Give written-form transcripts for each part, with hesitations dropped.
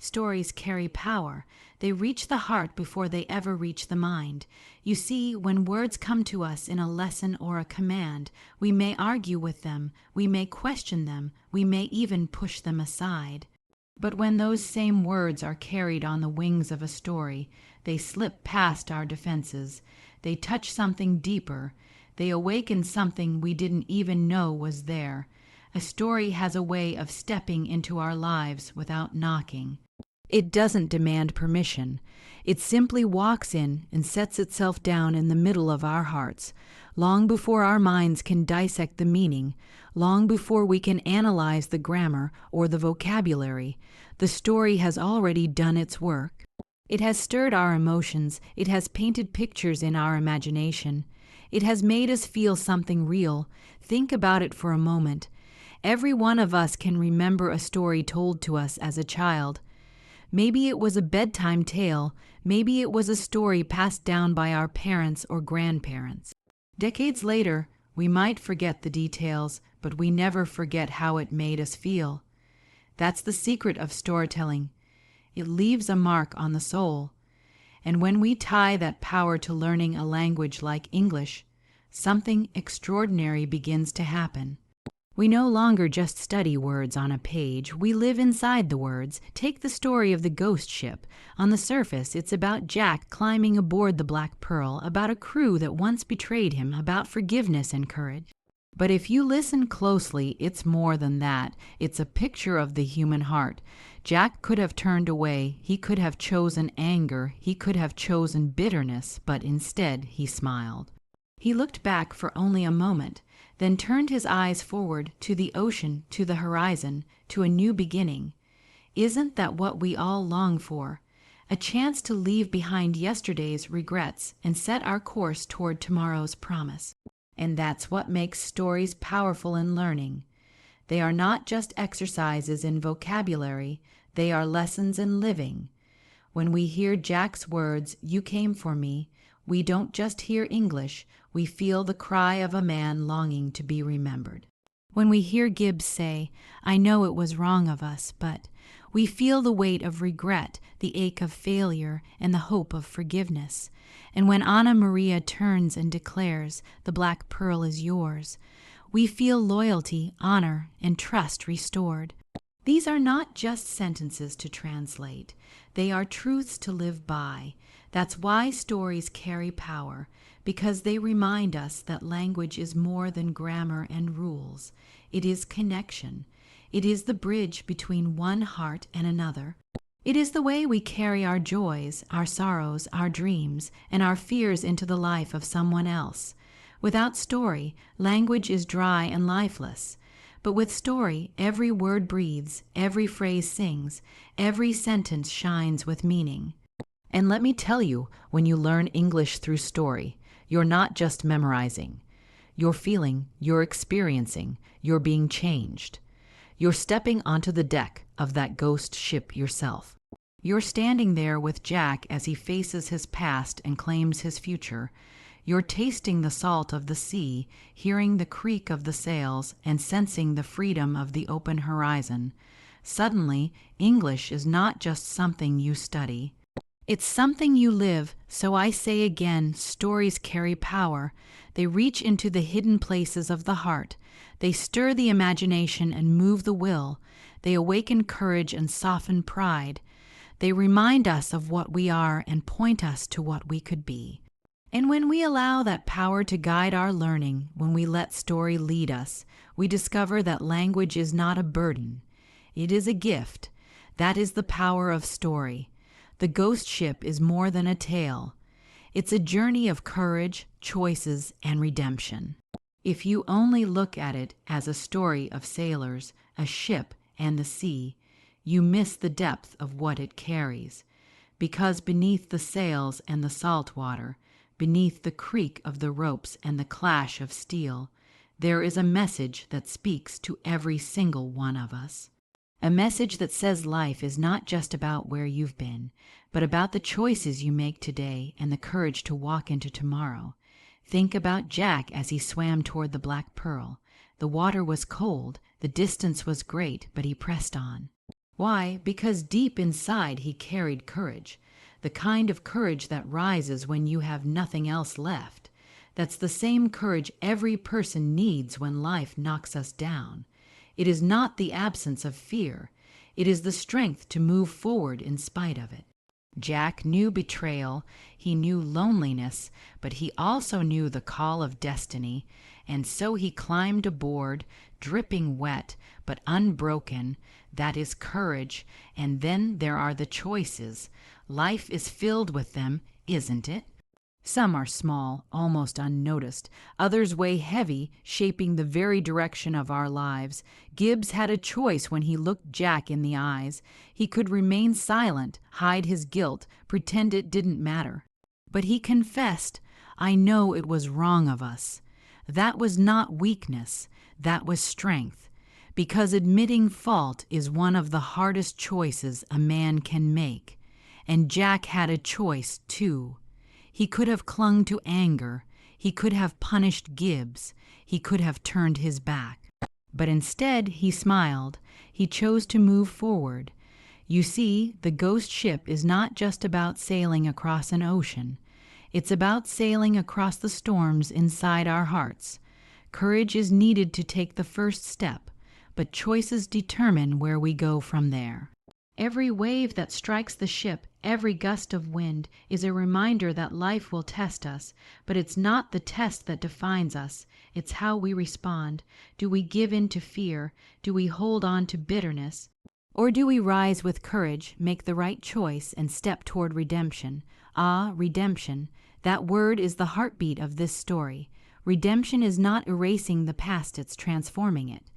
stories carry power. They reach the heart before they ever reach the mind. You see, when words come to us in a lesson or a command, we may argue with them, we may question them, we may even push them aside. But when those same words are carried on the wings of a story, they slip past our defenses. They touch something deeper. They awaken something we didn't even know was there. A story has a way of stepping into our lives without knocking. It doesn't demand permission. It simply walks in and sets itself down in the middle of our hearts, long before our minds can dissect the meaning, long before we can analyze the grammar or the vocabulary. The story has already done its work. It has stirred our emotions. It has painted pictures in our imagination. It has made us feel something real. Think about it for a moment. Every one of us can remember a story told to us as a child. Maybe it was a bedtime tale. Maybe it was a story passed down by our parents or grandparents. Decades later, we might forget the details, but we never forget how it made us feel. That's the secret of storytelling. It leaves a mark on the soul. And when we tie that power to learning a language like English, something extraordinary begins to happen. We no longer just study words on a page. We live inside the words. Take the story of the ghost ship. On the surface, it's about Jack climbing aboard the Black Pearl, about a crew that once betrayed him, about forgiveness and courage. But if you listen closely, it's more than that. It's a picture of the human heart. Jack could have turned away. He could have chosen anger. He could have chosen bitterness, but instead he smiled. He looked back for only a moment, then turned his eyes forward to the ocean, to the horizon, to a new beginning. Isn't that what we all long for? A chance to leave behind yesterday's regrets and set our course toward tomorrow's promise. And that's what makes stories powerful in learning. They are not just exercises in vocabulary, they are lessons in living. When we hear Jack's words, "You came for me," we don't just hear English, we feel the cry of a man longing to be remembered. When we hear Gibbs say, "I know it was wrong of us, but," we feel the weight of regret, the ache of failure, and the hope of forgiveness. And when AnaMaria turns and declares, "The Black Pearl is yours," we feel loyalty, honor, and trust restored. These are not just sentences to translate. They are truths to live by. That's why stories carry power, because they remind us that language is more than grammar and rules. It is connection. It is the bridge between one heart and another. It is the way we carry our joys, our sorrows, our dreams, and our fears into the life of someone else. Without story, language is dry and lifeless. But with story, every word breathes, every phrase sings, every sentence shines with meaning. And let me tell you, when you learn English through story, you're not just memorizing. You're feeling, you're experiencing, you're being changed. You're stepping onto the deck of that ghost ship yourself. You're standing there with Jack as he faces his past and claims his future. You're tasting the salt of the sea, hearing the creak of the sails, and sensing the freedom of the open horizon. Suddenly, English is not just something you study. It's something you live, so I say again, stories carry power. They reach into the hidden places of the heart. They stir the imagination and move the will. They awaken courage and soften pride. They remind us of what we are and point us to what we could be. And when we allow that power to guide our learning, when we let story lead us, we discover that language is not a burden. It is a gift. That is the power of story. The ghost ship is more than a tale. It's a journey of courage, choices, and redemption. If you only look at it as a story of sailors, a ship, and the sea, you miss the depth of what it carries. Because beneath the sails and the salt water, beneath the creak of the ropes and the clash of steel, there is a message that speaks to every single one of us. A message that says life is not just about where you've been, but about the choices you make today and the courage to walk into tomorrow. Think about Jack as he swam toward the Black Pearl. The water was cold, the distance was great, but he pressed on. Why? Because deep inside he carried courage, the kind of courage that rises when you have nothing else left. That's the same courage every person needs when life knocks us down. It is not the absence of fear. It is the strength to move forward in spite of it. Jack knew betrayal, he knew loneliness, but he also knew the call of destiny, and so he climbed aboard, dripping wet, but unbroken. That is courage, and then there are the choices. Life is filled with them, isn't it? Some are small, almost unnoticed. Others weigh heavy, shaping the very direction of our lives. Gibbs had a choice when he looked Jack in the eyes. He could remain silent, hide his guilt, pretend it didn't matter. But he confessed, "I know it was wrong of us." That was not weakness, that was strength, because admitting fault is one of the hardest choices a man can make. And Jack had a choice, too. He could have clung to anger, he could have punished Gibbs, he could have turned his back. But instead he smiled, he chose to move forward. You see, the ghost ship is not just about sailing across an ocean. It's about sailing across the storms inside our hearts. Courage is needed to take the first step, but choices determine where we go from there. Every wave that strikes the ship, every gust of wind, is a reminder that life will test us, but it's not the test that defines us, it's how we respond. Do we give in to fear? Do we hold on to bitterness? Or do we rise with courage, make the right choice, and step toward redemption? Ah, redemption. That word is the heartbeat of this story. Redemption is not erasing the past, it's transforming it.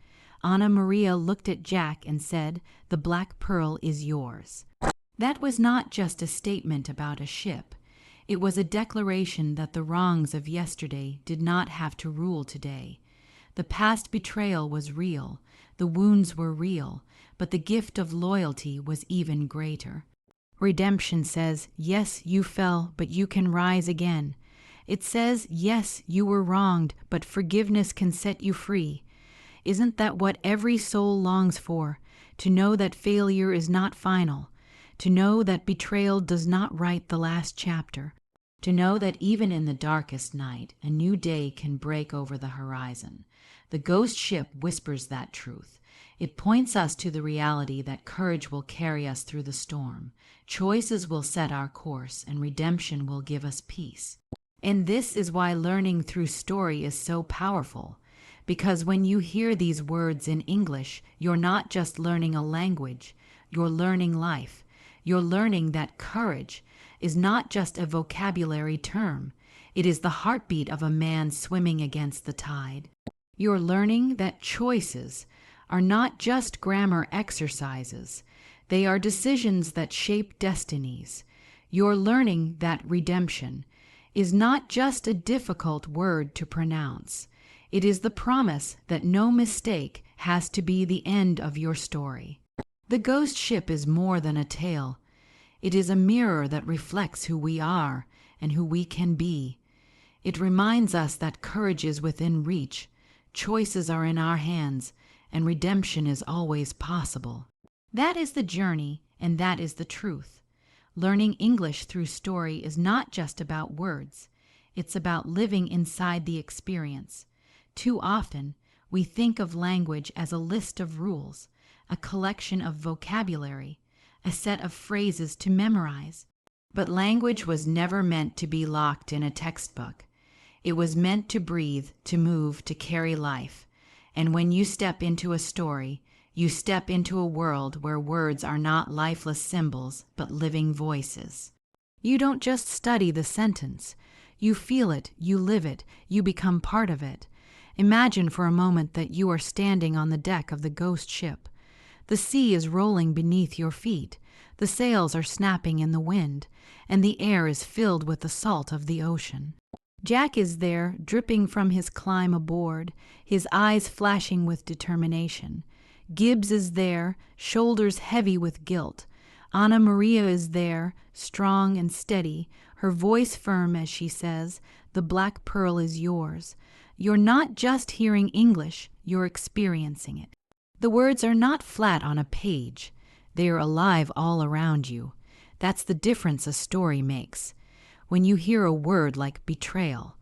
AnaMaria looked at Jack and said, "The black pearl is yours." That was not just a statement about a ship. It was a declaration that the wrongs of yesterday did not have to rule today. The past betrayal was real, the wounds were real, but the gift of loyalty was even greater. Redemption says, yes, you fell, but you can rise again. It says, yes, you were wronged, but forgiveness can set you free. Isn't that what every soul longs for? To know that failure is not final, to know that betrayal does not write the last chapter, to know that even in the darkest night, a new day can break over the horizon. The ghost ship whispers that truth. It points us to the reality that courage will carry us through the storm. Choices will set our course, and redemption will give us peace. And this is why learning through story is so powerful. Because when you hear these words in English, you're not just learning a language, you're learning life. You're learning that courage is not just a vocabulary term. It is the heartbeat of a man swimming against the tide. You're learning that choices are not just grammar exercises. They are decisions that shape destinies. You're learning that redemption is not just a difficult word to pronounce. It is the promise that no mistake has to be the end of your story. The ghost ship is more than a tale. It is a mirror that reflects who we are and who we can be. It reminds us that courage is within reach, choices are in our hands, and redemption is always possible. That is the journey, and that is the truth. Learning English through story is not just about words. It's about living inside the experience. Too often, we think of language as a list of rules, a collection of vocabulary, a set of phrases to memorize. But language was never meant to be locked in a textbook. It was meant to breathe, to move, to carry life. And when you step into a story, you step into a world where words are not lifeless symbols, but living voices. You don't just study the sentence. You feel it, you live it, you become part of it. Imagine for a moment that you are standing on the deck of the ghost ship. The sea is rolling beneath your feet, the sails are snapping in the wind, and the air is filled with the salt of the ocean. Jack is there, dripping from his climb aboard, his eyes flashing with determination. Gibbs is there, shoulders heavy with guilt. AnaMaria is there, strong and steady, her voice firm as she says, "The black pearl is yours." You're not just hearing English, you're experiencing it. The words are not flat on a page. They are alive all around you. That's the difference a story makes. When you hear a word like betrayal,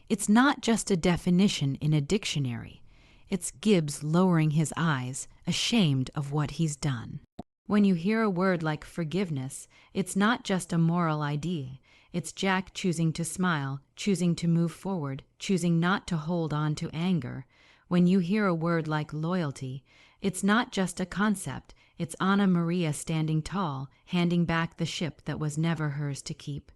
it's not just a definition in a dictionary. It's Gibbs lowering his eyes, ashamed of what he's done. When you hear a word like forgiveness, it's not just a moral idea. It's Jack choosing to smile, choosing to move forward, choosing not to hold on to anger. When you hear a word like loyalty, it's not just a concept. It's AnaMaria standing tall, handing back the ship that was never hers to keep.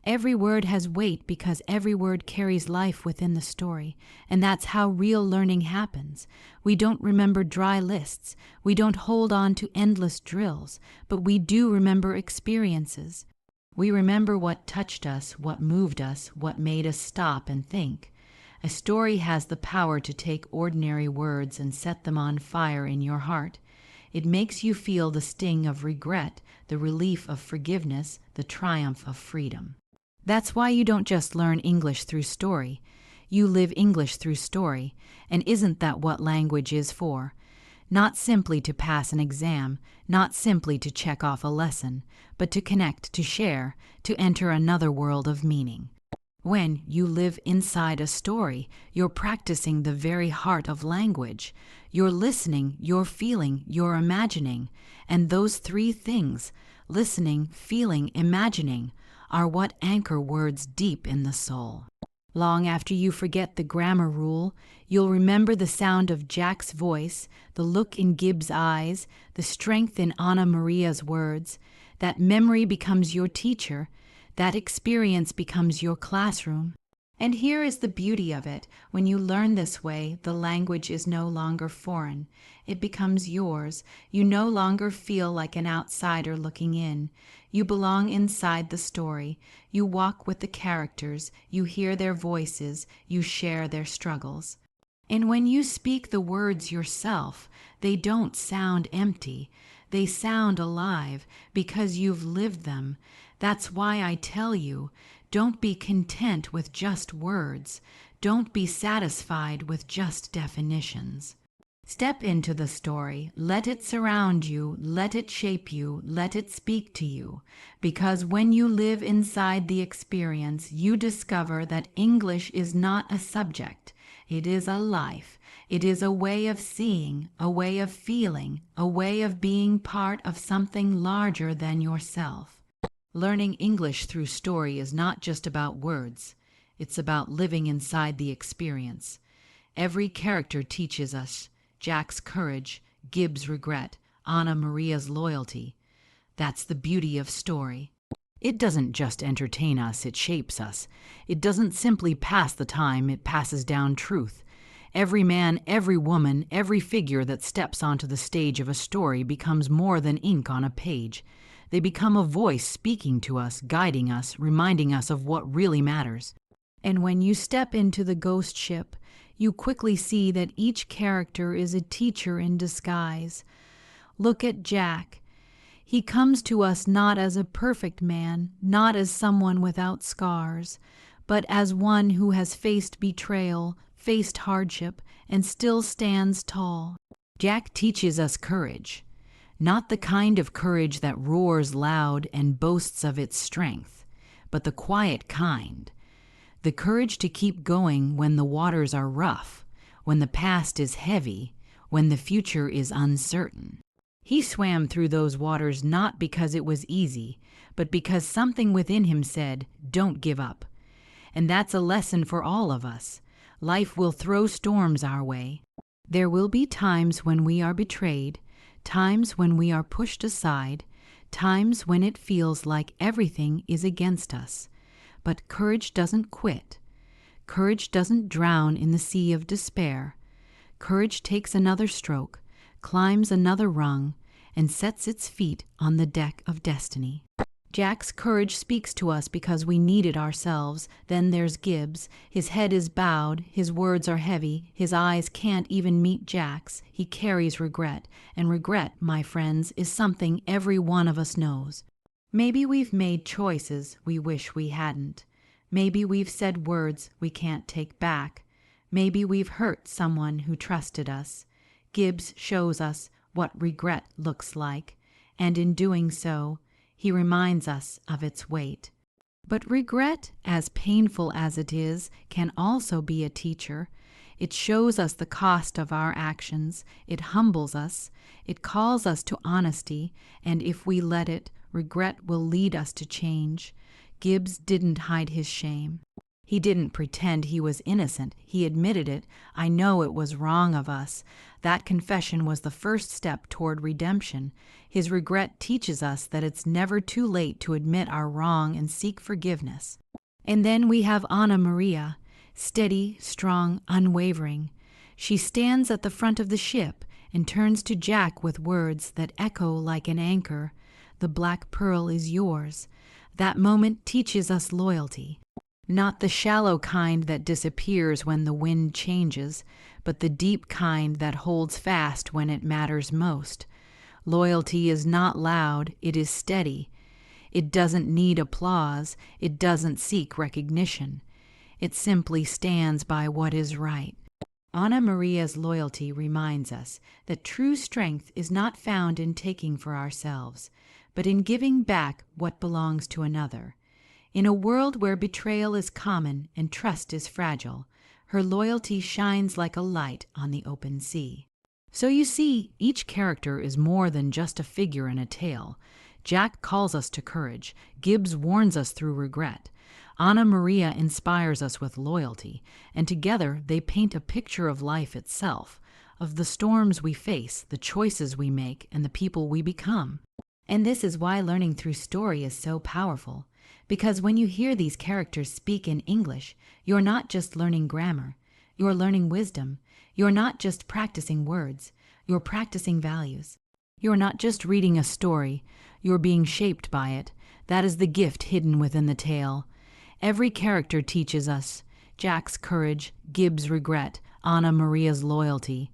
Every word has weight because every word carries life within the story, and that's how real learning happens. We don't remember dry lists, we don't hold on to endless drills, but we do remember experiences. We remember what touched us, what moved us, what made us stop and think. A story has the power to take ordinary words and set them on fire in your heart. It makes you feel the sting of regret, the relief of forgiveness, the triumph of freedom. That's why you don't just learn English through story. You live English through story, and isn't that what language is for? Not simply to pass an exam, not simply to check off a lesson, but to connect, to share, to enter another world of meaning. When you live inside a story, you're practicing the very heart of language. You're listening, you're feeling, you're imagining. And those three things, listening, feeling, imagining, are what anchor words deep in the soul. Long after you forget the grammar rule, you'll remember the sound of Jack's voice, the look in Gibbs' eyes, the strength in AnaMaria's words. That memory becomes your teacher. That experience becomes your classroom. And here is the beauty of it. When you learn this way, the language is no longer foreign. It becomes yours. You no longer feel like an outsider looking in. You belong inside the story. You walk with the characters. You hear their voices. You share their struggles. And when you speak the words yourself, they don't sound empty. They sound alive because you've lived them. That's why I tell you, don't be content with just words. Don't be satisfied with just definitions. Step into the story. Let it surround you. Let it shape you. Let it speak to you. Because when you live inside the experience, you discover that English is not a subject. It is a life. It is a way of seeing, a way of feeling, a way of being part of something larger than yourself. Learning English through story is not just about words. It's about living inside the experience. Every character teaches us Jack's courage, Gibbs' regret, AnaMaria's loyalty. That's the beauty of story. It doesn't just entertain us, it shapes us. It doesn't simply pass the time, it passes down truth. Every man, every woman, every figure that steps onto the stage of a story becomes more than ink on a page. They become a voice speaking to us, guiding us, reminding us of what really matters. And when you step into the ghost ship, you quickly see that each character is a teacher in disguise. Look at Jack. He comes to us not as a perfect man, not as someone without scars, but as one who has faced betrayal, faced hardship, and still stands tall. Jack teaches us courage. Not the kind of courage that roars loud and boasts of its strength, but the quiet kind. The courage to keep going when the waters are rough, when the past is heavy, when the future is uncertain. He swam through those waters not because it was easy, but because something within him said, "Don't give up." And that's a lesson for all of us. Life will throw storms our way. There will be times when we are betrayed, times when we are pushed aside, times when it feels like everything is against us. But courage doesn't quit. Courage doesn't drown in the sea of despair. Courage takes another stroke, climbs another rung, and sets its feet on the deck of destiny. Jack's courage speaks to us because we need it ourselves. Then there's Gibbs. His head is bowed, his words are heavy, his eyes can't even meet Jack's. He carries regret, and regret, my friends, is something every one of us knows. Maybe we've made choices we wish we hadn't. Maybe we've said words we can't take back. Maybe we've hurt someone who trusted us. Gibbs shows us what regret looks like. and in doing so, he reminds us of its weight. But regret, as painful as it is, can also be a teacher. It shows us the cost of our actions, it humbles us, it calls us to honesty, and if we let it, regret will lead us to change. Gibbs didn't hide his shame. He didn't pretend he was innocent. He admitted it. I know it was wrong of us. That confession was the first step toward redemption. His regret teaches us that it's never too late to admit our wrong and seek forgiveness. And then we have AnaMaria, steady, strong, unwavering. She stands at the front of the ship and turns to Jack with words that echo like an anchor. The black pearl is yours. That moment teaches us loyalty. Not the shallow kind that disappears when the wind changes, but the deep kind that holds fast when it matters most. Loyalty is not loud, it is steady. It doesn't need applause, it doesn't seek recognition. It simply stands by what is right. AnaMaria's loyalty reminds us that true strength is not found in taking for ourselves, but in giving back what belongs to another. In a world where betrayal is common and trust is fragile, her loyalty shines like a light on the open sea. So you see, each character is more than just a figure in a tale. Jack calls us to courage. Gibbs warns us through regret. AnaMaria inspires us with loyalty, and together they paint a picture of life itself, of the storms we face, the choices we make, and the people we become. And this is why learning through story is so powerful. Because when you hear these characters speak in English, you're not just learning grammar, you're learning wisdom. You're not just practicing words, you're practicing values. You're not just reading a story, you're being shaped by it. That is the gift hidden within the tale. Every character teaches us: Jack's courage, Gibbs' regret, AnaMaria's loyalty.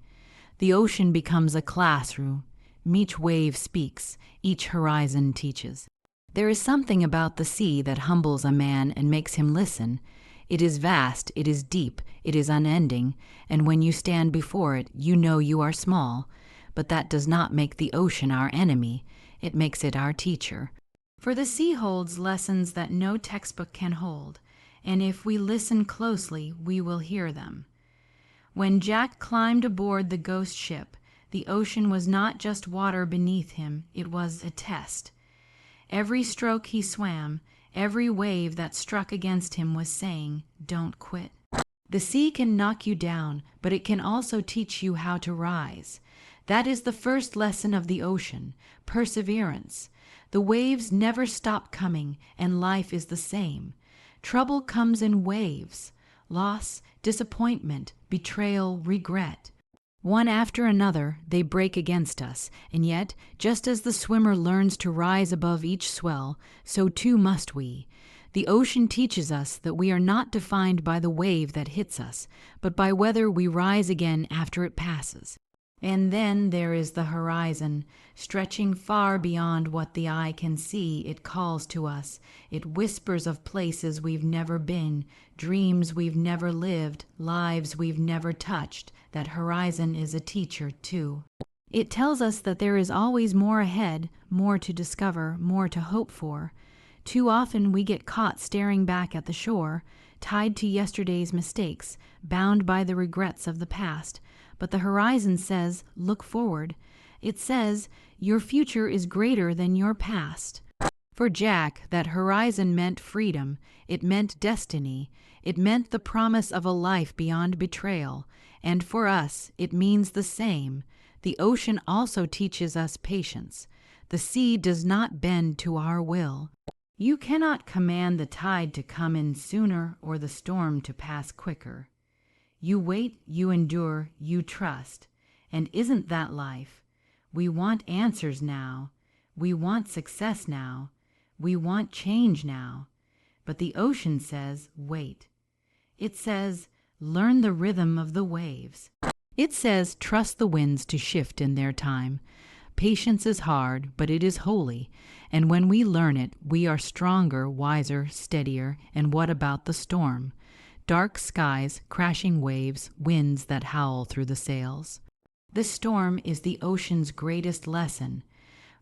The ocean becomes a classroom. Each wave speaks, each horizon teaches. There is something about the sea that humbles a man and makes him listen. It is vast, it is deep, it is unending, and when you stand before it, you know you are small. But that does not make the ocean our enemy, it makes it our teacher. For the sea holds lessons that no textbook can hold, and if we listen closely, we will hear them. When Jack climbed aboard the ghost ship, the ocean was not just water beneath him, it was a test. Every stroke he swam, every wave that struck against him was saying, "Don't quit." The sea can knock you down, but it can also teach you how to rise. That is the first lesson of the ocean, perseverance. The waves never stop coming, and life is the same. Trouble comes in waves: loss, disappointment, betrayal, regret. One after another, they break against us, and yet, just as the swimmer learns to rise above each swell, so too must we. The ocean teaches us that we are not defined by the wave that hits us, but by whether we rise again after it passes. And then there is the horizon, stretching far beyond what the eye can see. It calls to us. It whispers of places we've never been, dreams we've never lived, lives we've never touched. That horizon is a teacher, too. It tells us that there is always more ahead, more to discover, more to hope for. Too often we get caught staring back at the shore, tied to yesterday's mistakes, bound by the regrets of the past. But the horizon says, look forward. It says, your future is greater than your past. For Jack, that horizon meant freedom. It meant destiny. It meant the promise of a life beyond betrayal. And for us, it means the same. The ocean also teaches us patience. The sea does not bend to our will. You cannot command the tide to come in sooner or the storm to pass quicker. You wait, you endure, you trust. And isn't that life? We want answers now. We want success now. We want change now. But the ocean says, wait. It says, learn the rhythm of the waves. It says, trust the winds to shift in their time. Patience is hard, but it is holy. And when we learn it, we are stronger, wiser, steadier. And what about the storm? Dark skies, crashing waves, winds that howl through the sails. The storm is the ocean's greatest lesson.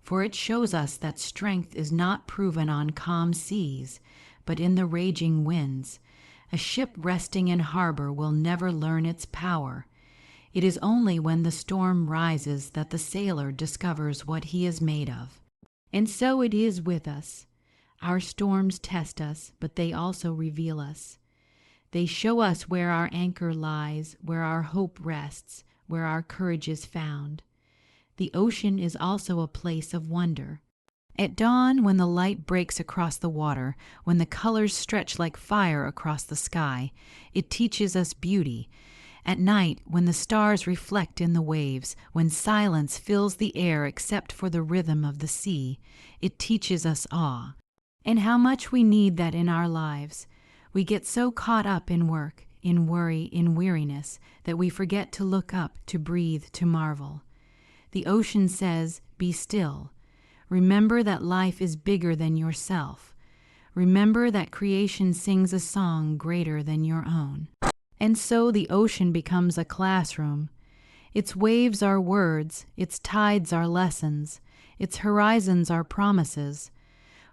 for it shows us that strength is not proven on calm seas, but in the raging winds. A ship resting in harbor will never learn its power. It is only when the storm rises that the sailor discovers what he is made of. And so it is with us. Our storms test us, but they also reveal us. They show us where our anchor lies, where our hope rests, where our courage is found. The ocean is also a place of wonder. At dawn, when the light breaks across the water, when the colors stretch like fire across the sky, it teaches us beauty. At night, when the stars reflect in the waves, when silence fills the air except for the rhythm of the sea, it teaches us awe. And how much we need that in our lives. We get so caught up in work, in worry, in weariness, that we forget to look up, to breathe, to marvel. The ocean says, "Be still." Remember that life is bigger than yourself. Remember that creation sings a song greater than your own. And so the ocean becomes a classroom. Its waves are words, its tides are lessons, its horizons are promises.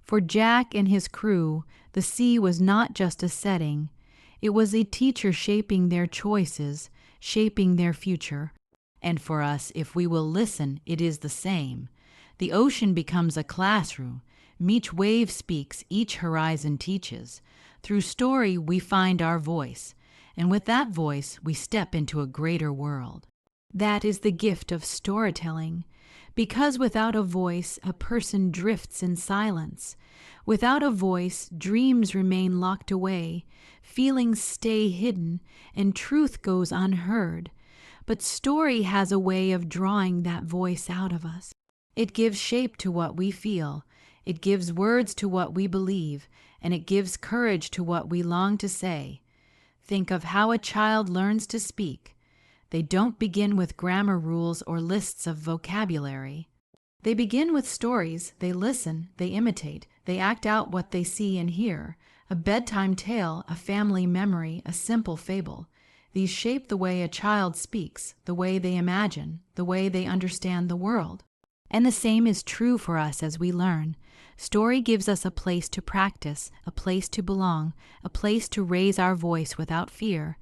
For Jack and his crew, the sea was not just a setting. It was a teacher shaping their choices, shaping their future. And for us, if we will listen, it is the same. The ocean becomes a classroom. Each wave speaks, each horizon teaches. Through story, we find our voice. And with that voice, we step into a greater world. That is the gift of storytelling. Because without a voice, a person drifts in silence. Without a voice, dreams remain locked away, feelings stay hidden, and truth goes unheard. But story has a way of drawing that voice out of us. It gives shape to what we feel, it gives words to what we believe, and it gives courage to what we long to say. Think of how a child learns to speak. They don't begin with grammar rules or lists of vocabulary. They begin with stories, they listen, they imitate, they act out what they see and hear. A bedtime tale, a family memory, a simple fable. These shape the way a child speaks, the way they imagine, the way they understand the world. And the same is true for us as we learn. Story gives us a place to practice, a place to belong, a place to raise our voice without fear.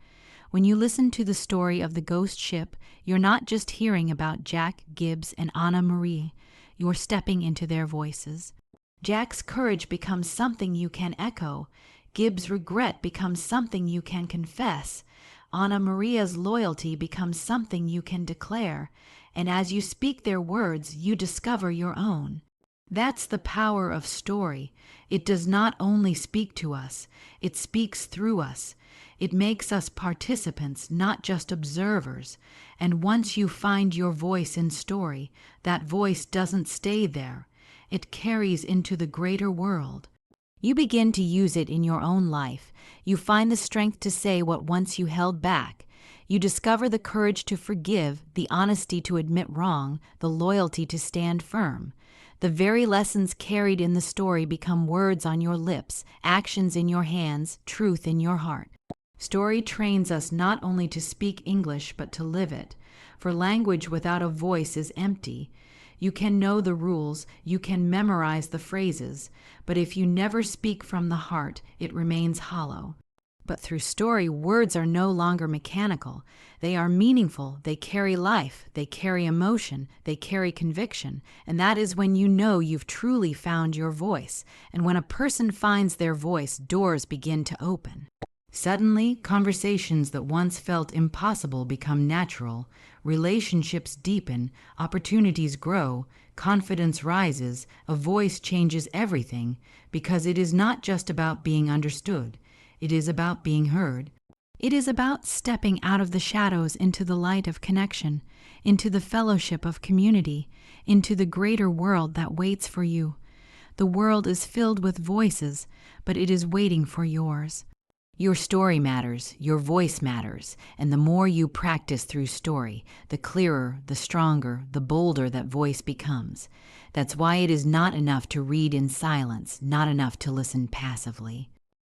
When you listen to the story of the ghost ship, you're not just hearing about Jack, Gibbs, and AnaMaria. You're stepping into their voices. Jack's courage becomes something you can echo. Gibbs' regret becomes something you can confess. AnaMaria's loyalty becomes something you can declare. And as you speak their words, you discover your own. That's the power of story. It does not only speak to us, it speaks through us. It makes us participants, not just observers. And once you find your voice in story, that voice doesn't stay there. It carries into the greater world. You begin to use it in your own life. You find the strength to say what once you held back. You discover the courage to forgive, the honesty to admit wrong, the loyalty to stand firm. The very lessons carried in the story become words on your lips, actions in your hands, truth in your heart. Story trains us not only to speak English but to live it, for language without a voice is empty. You can know the rules, you can memorize the phrases, but if you never speak from the heart, it remains hollow. But through story, words are no longer mechanical. They are meaningful, they carry life, they carry emotion, they carry conviction, and that is when you know you've truly found your voice. And when a person finds their voice, doors begin to open. Suddenly, conversations that once felt impossible become natural, relationships deepen, opportunities grow, confidence rises, a voice changes everything, because it is not just about being understood. It is about being heard. It is about stepping out of the shadows into the light of connection, into the fellowship of community, into the greater world that waits for you. The world is filled with voices, but it is waiting for yours. Your story matters, your voice matters, and the more you practice through story, the clearer, the stronger, the bolder that voice becomes. That's why it is not enough to read in silence, not enough to listen passively.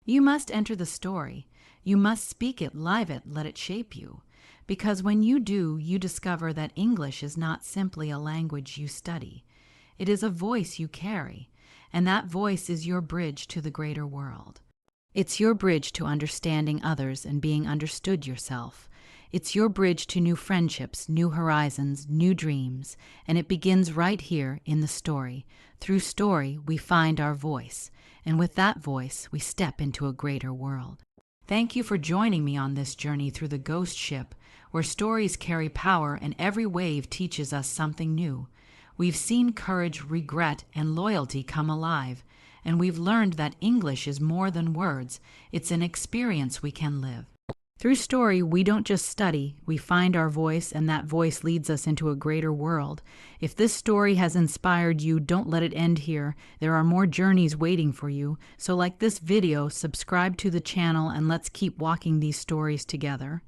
You must enter the story. You must speak it, live it, let it shape you. Because when you do, you discover that English is not simply a language you study. It is a voice you carry, and that voice is your bridge to the greater world. It's your bridge to understanding others and being understood yourself. It's your bridge to new friendships, new horizons, new dreams, and it begins right here in the story. Through story, we find our voice, and with that voice, we step into a greater world. Thank you for joining me on this journey through the ghost ship, where stories carry power and every wave teaches us something new. We've seen courage, regret, and loyalty come alive, and we've learned that English is more than words. It's an experience we can live. Through story, we don't just study, we find our voice, and that voice leads us into a greater world. If this story has inspired you, don't let it end here. There are more journeys waiting for you. So like this video, subscribe to the channel, and let's keep walking these stories together.